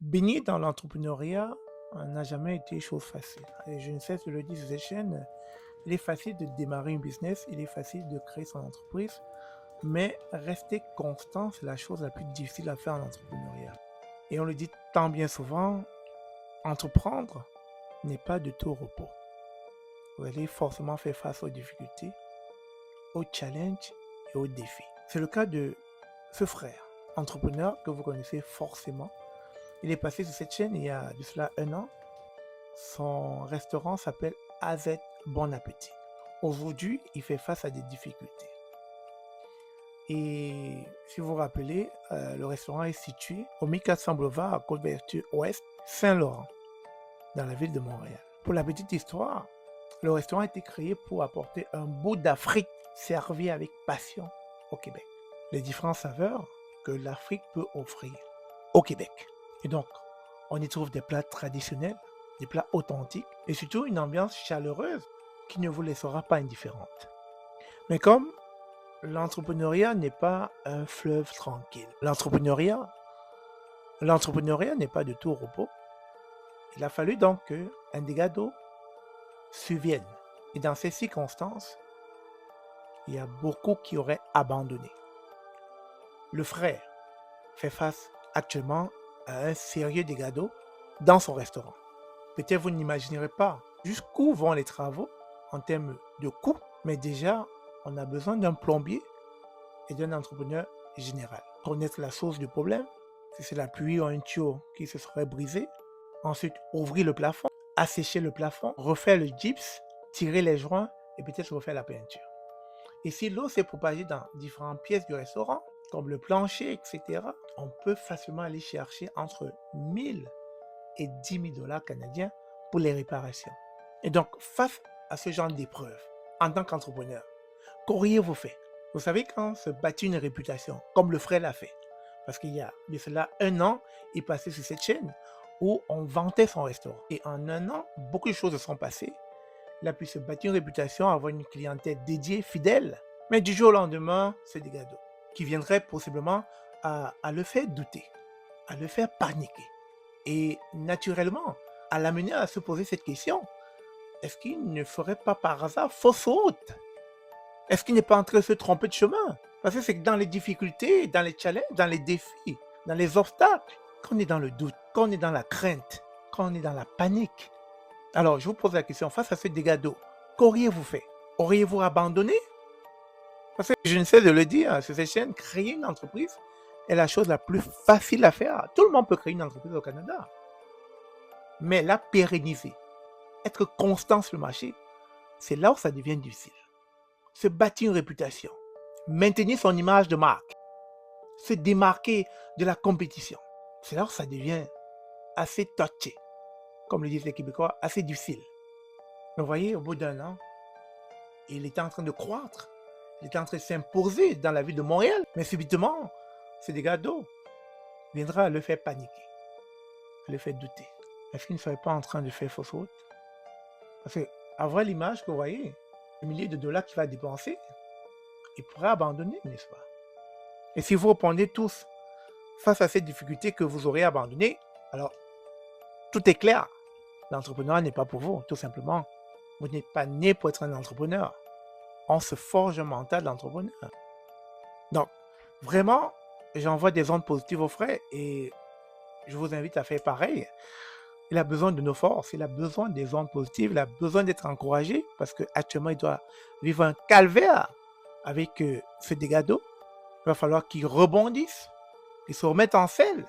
Baigner dans l'entrepreneuriat n'a jamais été chose facile. Et je ne cesse de le dire sur cette chaîne, il est facile de démarrer une business, il est facile de créer son entreprise, mais rester constant, c'est la chose la plus difficile à faire en entrepreneuriat. Et on le dit tant bien souvent, entreprendre n'est pas de tout repos. Vous allez forcément faire face aux difficultés, aux challenges et aux défis. C'est le cas de ce frère, entrepreneur que vous connaissez forcément. Il est passé sur cette chaîne il y a de cela 1 an. Son restaurant s'appelle AZ Bon Appétit. Aujourd'hui, il fait face à des difficultés. Et si vous vous rappelez, le restaurant est situé au 1400 boulevard à Côte-Vertu Ouest, Saint-Laurent, dans la ville de Montréal. Pour la petite histoire, le restaurant a été créé pour apporter un bout d'Afrique servi avec passion au Québec. Les différentes saveurs que l'Afrique peut offrir au Québec. Et donc, on y trouve des plats traditionnels, des plats authentiques et surtout une ambiance chaleureuse qui ne vous laissera pas indifférente. Mais comme l'entrepreneuriat n'est pas un fleuve tranquille, l'entrepreneuriat n'est pas de tout repos, il a fallu donc qu'un dégât d'eau survienne. Et dans ces circonstances, il y a beaucoup qui auraient abandonné. Le frère fait face actuellement à un sérieux dégât d'eau dans son restaurant. Peut-être vous n'imaginerez pas jusqu'où vont les travaux en termes de coûts, mais déjà, on a besoin d'un plombier et d'un entrepreneur général. Connaître la source du problème, si c'est la pluie ou un tuyau qui se serait brisé, ensuite ouvrir le plafond, assécher le plafond, refaire le gypse, tirer les joints et peut-être refaire la peinture. Et si l'eau s'est propagée dans différentes pièces du restaurant, comme le plancher, etc., on peut facilement aller chercher entre 1000 et 10 000 dollars canadiens pour les réparations. Et donc, face à ce genre d'épreuve, en tant qu'entrepreneur, qu'auriez-vous fait? Vous savez, quand se bâtit une réputation, comme le frère l'a fait, parce qu'il y a de cela 1 an, il passait sur cette chaîne où on vantait son restaurant. Et en 1 an, beaucoup de choses se sont passées. Il a pu se bâtir une réputation, avoir une clientèle dédiée, fidèle. Mais du jour au lendemain, c'est des gâteaux qui viendraient possiblement à le faire douter, à le faire paniquer. Et naturellement, à l'amener à se poser cette question, est-ce qu'il ne ferait pas par hasard fausse route? Est-ce qu'il n'est pas en train de se tromper de chemin? Parce que c'est que dans les difficultés, dans les challenges, dans les défis, dans les obstacles, quand on est dans le doute, quand on est dans la crainte, quand on est dans la panique. Alors, je vous pose la question, face à ce dégât d'eau, qu'auriez-vous fait? Auriez-vous abandonné? Parce que je ne sais de le dire, sur cette chaîne, créer une entreprise est la chose la plus facile à faire. Tout le monde peut créer une entreprise au Canada. Mais la pérenniser, être constant sur le marché, c'est là où ça devient difficile. Se bâtir une réputation, maintenir son image de marque, se démarquer de la compétition, c'est là où ça devient assez touché, comme le disent les Québécois, assez difficile. Mais vous voyez, au bout d'1 an, il était en train de croître, il était en train de s'imposer dans la ville de Montréal, mais subitement, ce dégât d'eau viendra le faire paniquer, le faire douter. Est-ce qu'il ne serait pas en train de faire fausse route? Parce qu'avoir l'image que vous voyez, le millier de dollars qu'il va dépenser, il pourrait abandonner, n'est-ce pas? Et si vous répondez tous face à ces difficultés que vous aurez abandonnées, alors tout est clair. L'entrepreneuriat n'est pas pour vous, tout simplement. Vous n'êtes pas né pour être un entrepreneur. On se forge un mental d'entrepreneur. Donc, vraiment, j'envoie des ondes positives aux frères et je vous invite à faire pareil. Il a besoin de nos forces, il a besoin des ondes positives, il a besoin d'être encouragé parce qu'actuellement, il doit vivre un calvaire avec ce dégât d'eau. Il va falloir qu'il rebondisse, qu'il se remette en selle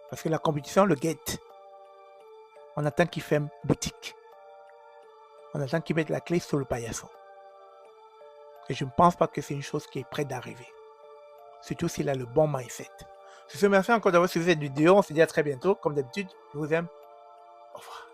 parce que la compétition le guette. On attend qu'il ferme boutique. On attend qu'il mette la clé sur le paillasson. Et je ne pense pas que c'est une chose qui est prête d'arriver. Surtout s'il a le bon mindset. Sur ce, merci encore d'avoir suivi cette vidéo. On se dit à très bientôt. Comme d'habitude, je vous aime. Au revoir.